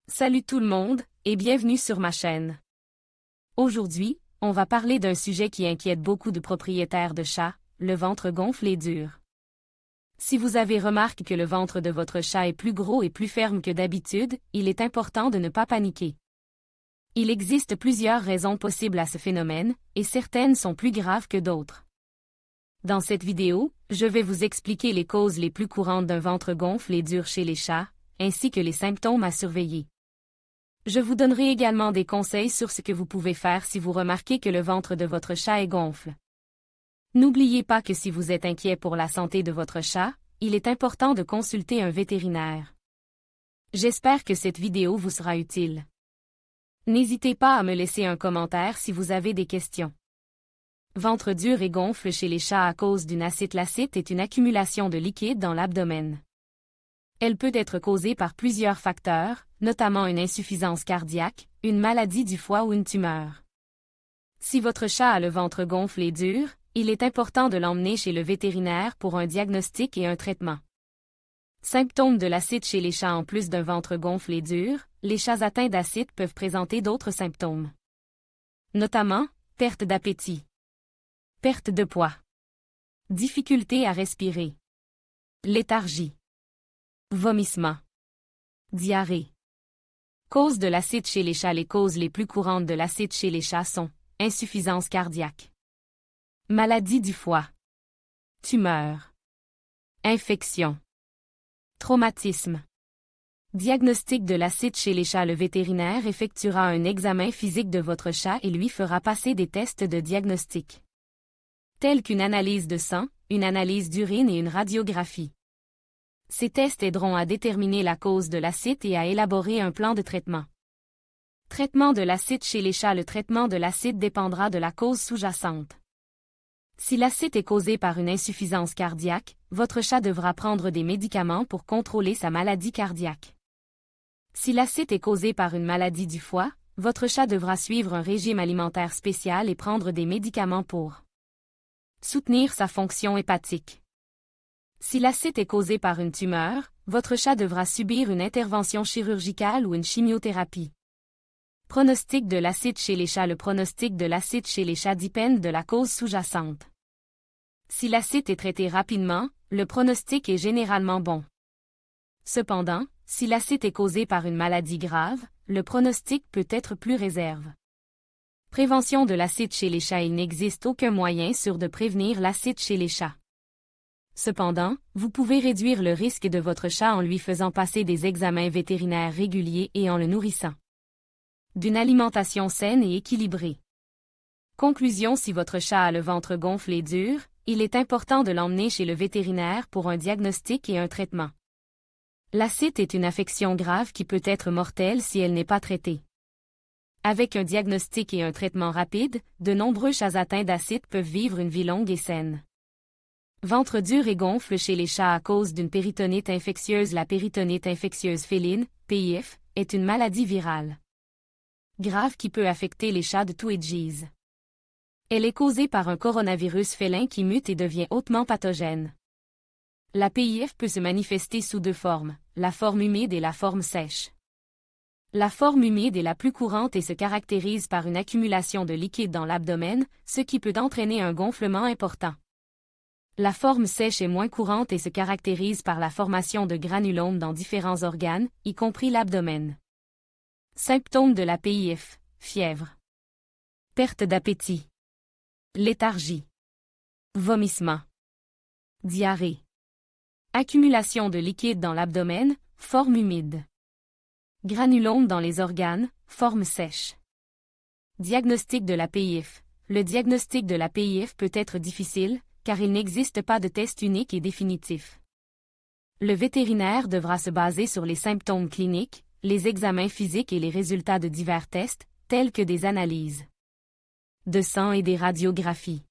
Salut tout le monde, et bienvenue sur ma chaîne. Aujourd'hui, on va parler d'un sujet qui inquiète beaucoup de propriétaires de chats, le ventre gonflé et dur. Si vous avez remarqué que le ventre de votre chat est plus gros et plus ferme que d'habitude, il est important de ne pas paniquer. Il existe plusieurs raisons possibles à ce phénomène, et certaines sont plus graves que d'autres. Dans cette vidéo, je vais vous expliquer les causes les plus courantes d'un ventre gonflé et dur chez les chats, ainsi que les symptômes à surveiller. Je vous donnerai également des conseils sur ce que vous pouvez faire si vous remarquez que le ventre de votre chat est gonfle. N'oubliez pas que si vous êtes inquiet pour la santé de votre chat, il est important de consulter un vétérinaire. J'espère que cette vidéo vous sera utile. N'hésitez pas à me laisser un commentaire si vous avez des questions. Ventre dur et gonfle chez les chats à cause d'une acétylacite est une accumulation de liquide dans l'abdomen. Elle peut être causée par plusieurs facteurs, notamment une insuffisance cardiaque, une maladie du foie ou une tumeur. Si votre chat a le ventre gonflé et dur, il est important de l'emmener chez le vétérinaire pour un diagnostic et un traitement. Symptômes de l'acide chez les chats. En plus d'un ventre gonflé et dur, les chats atteints d'acide peuvent présenter d'autres symptômes. Notamment, perte d'appétit, perte de poids, difficulté à respirer, léthargie, vomissement, diarrhée. Cause de l'acide chez les chats. Les causes les plus courantes de l'acide chez les chats sont insuffisance cardiaque, maladie du foie, tumeur, infection, traumatisme. Diagnostic de l'acide chez les chats. Le vétérinaire effectuera un examen physique de votre chat et lui fera passer des tests de diagnostic, tels qu'une analyse de sang, une analyse d'urine et une radiographie. Ces tests aideront à déterminer la cause de l'acide et à élaborer un plan de traitement. Traitement de l'acide chez les chats. Le traitement de l'acide dépendra de la cause sous-jacente. Si l'acide est causé par une insuffisance cardiaque, votre chat devra prendre des médicaments pour contrôler sa maladie cardiaque. Si l'acide est causé par une maladie du foie, votre chat devra suivre un régime alimentaire spécial et prendre des médicaments pour soutenir sa fonction hépatique. Si l'acide est causé par une tumeur, votre chat devra subir une intervention chirurgicale ou une chimiothérapie. Pronostic de l'acide chez les chats. Le pronostic de l'acide chez les chats dépend de la cause sous-jacente. Si l'acide est traité rapidement, le pronostic est généralement bon. Cependant, si l'acide est causé par une maladie grave, le pronostic peut être plus réserve. Prévention de l'acide chez les chats. Il n'existe aucun moyen sûr de prévenir l'acide chez les chats. Cependant, vous pouvez réduire le risque de votre chat en lui faisant passer des examens vétérinaires réguliers et en le nourrissant d'une alimentation saine et équilibrée. Conclusion. Si votre chat a le ventre gonflé et dur, il est important de l'emmener chez le vétérinaire pour un diagnostic et un traitement. L'acide est une affection grave qui peut être mortelle si elle n'est pas traitée. Avec un diagnostic et un traitement rapide, de nombreux chats atteints d'acide peuvent vivre une vie longue et saine. Ventre dur et gonfle chez les chats à cause d'une péritonite infectieuse. La péritonite infectieuse féline, PIF, est une maladie virale grave qui peut affecter les chats de tout âge. Elle est causée par un coronavirus félin qui mute et devient hautement pathogène. La PIF peut se manifester sous deux formes, la forme humide et la forme sèche. La forme humide est la plus courante et se caractérise par une accumulation de liquide dans l'abdomen, ce qui peut entraîner un gonflement important. La forme sèche est moins courante et se caractérise par la formation de granulomes dans différents organes, y compris l'abdomen. Symptômes de la PIF, fièvre, perte d'appétit, léthargie, vomissement, diarrhée, accumulation de liquide dans l'abdomen, forme humide, granulomes dans les organes, forme sèche. Diagnostic de la PIF. Le diagnostic de la PIF peut être difficile, car il n'existe pas de test unique et définitif. Le vétérinaire devra se baser sur les symptômes cliniques, les examens physiques et les résultats de divers tests, tels que des analyses de sang et des radiographies.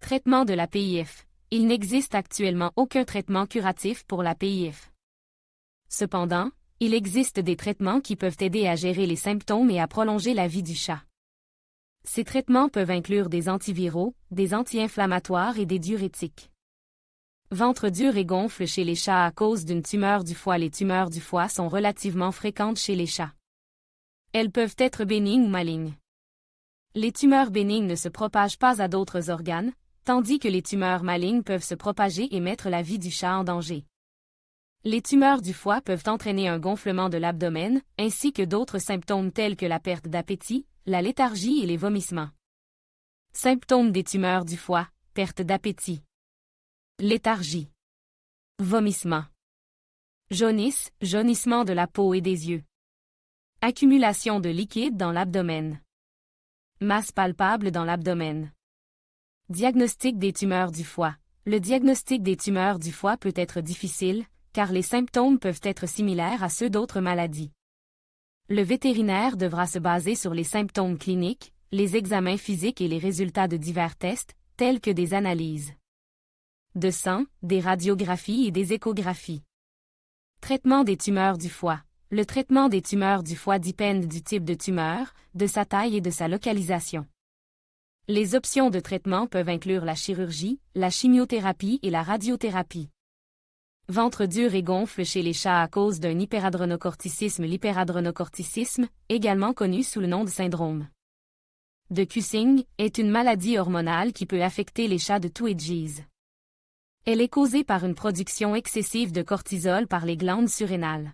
Traitement de la PIF. Il n'existe actuellement aucun traitement curatif pour la PIF. Cependant, il existe des traitements qui peuvent aider à gérer les symptômes et à prolonger la vie du chat. Ces traitements peuvent inclure des antiviraux, des anti-inflammatoires et des diurétiques. Ventre dur et gonfle chez les chats à cause d'une tumeur du foie. Les tumeurs du foie sont relativement fréquentes chez les chats. Elles peuvent être bénignes ou malignes. Les tumeurs bénignes ne se propagent pas à d'autres organes, tandis que les tumeurs malignes peuvent se propager et mettre la vie du chat en danger. Les tumeurs du foie peuvent entraîner un gonflement de l'abdomen, ainsi que d'autres symptômes tels que la perte d'appétit, la léthargie et les vomissements. Symptômes des tumeurs du foie, perte d'appétit. Léthargie. Vomissement. Jaunisse, jaunissement de la peau et des yeux. Accumulation de liquide dans l'abdomen. Masse palpable dans l'abdomen. Diagnostic des tumeurs du foie. Le diagnostic des tumeurs du foie peut être difficile, car les symptômes peuvent être similaires à ceux d'autres maladies. Le vétérinaire devra se baser sur les symptômes cliniques, les examens physiques et les résultats de divers tests, tels que des analyses de sang, des radiographies et des échographies. Traitement des tumeurs du foie. Le traitement des tumeurs du foie dépend du type de tumeur, de sa taille et de sa localisation. Les options de traitement peuvent inclure la chirurgie, la chimiothérapie et la radiothérapie. Ventre dur et gonfle chez les chats à cause d'un hyperadrénocorticisme. L'hyperadrénocorticisme, également connu sous le nom de syndrome de Cushing, est une maladie hormonale qui peut affecter les chats de tout âge. Elle est causée par une production excessive de cortisol par les glandes surrénales.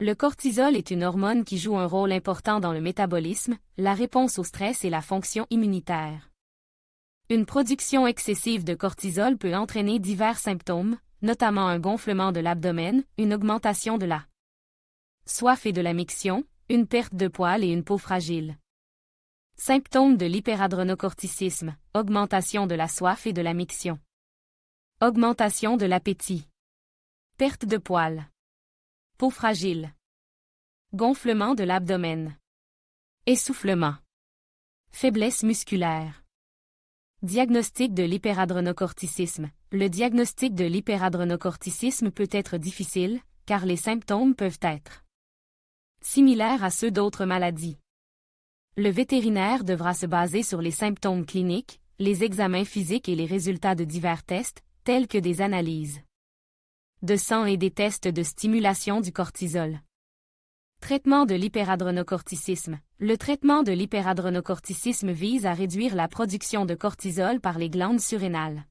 Le cortisol est une hormone qui joue un rôle important dans le métabolisme, la réponse au stress et la fonction immunitaire. Une production excessive de cortisol peut entraîner divers symptômes, notamment un gonflement de l'abdomen, une augmentation de la soif et de la miction, une perte de poils et une peau fragile. Symptômes de l'hyperadrénocorticisme, augmentation de la soif et de la miction. Augmentation de l'appétit. Perte de poils. Peau fragile. Gonflement de l'abdomen. Essoufflement. Faiblesse musculaire. Diagnostic de l'hyperadrénocorticisme. Le diagnostic de l'hyperadrénocorticisme peut être difficile, car les symptômes peuvent être similaires à ceux d'autres maladies. Le vétérinaire devra se baser sur les symptômes cliniques, les examens physiques et les résultats de divers tests, tels que des analyses de sang et des tests de stimulation du cortisol. Traitement de l'hyperadrénocorticisme. Le traitement de l'hyperadrénocorticisme vise à réduire la production de cortisol par les glandes surrénales.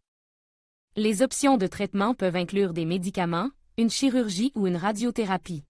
Les options de traitement peuvent inclure des médicaments, une chirurgie ou une radiothérapie.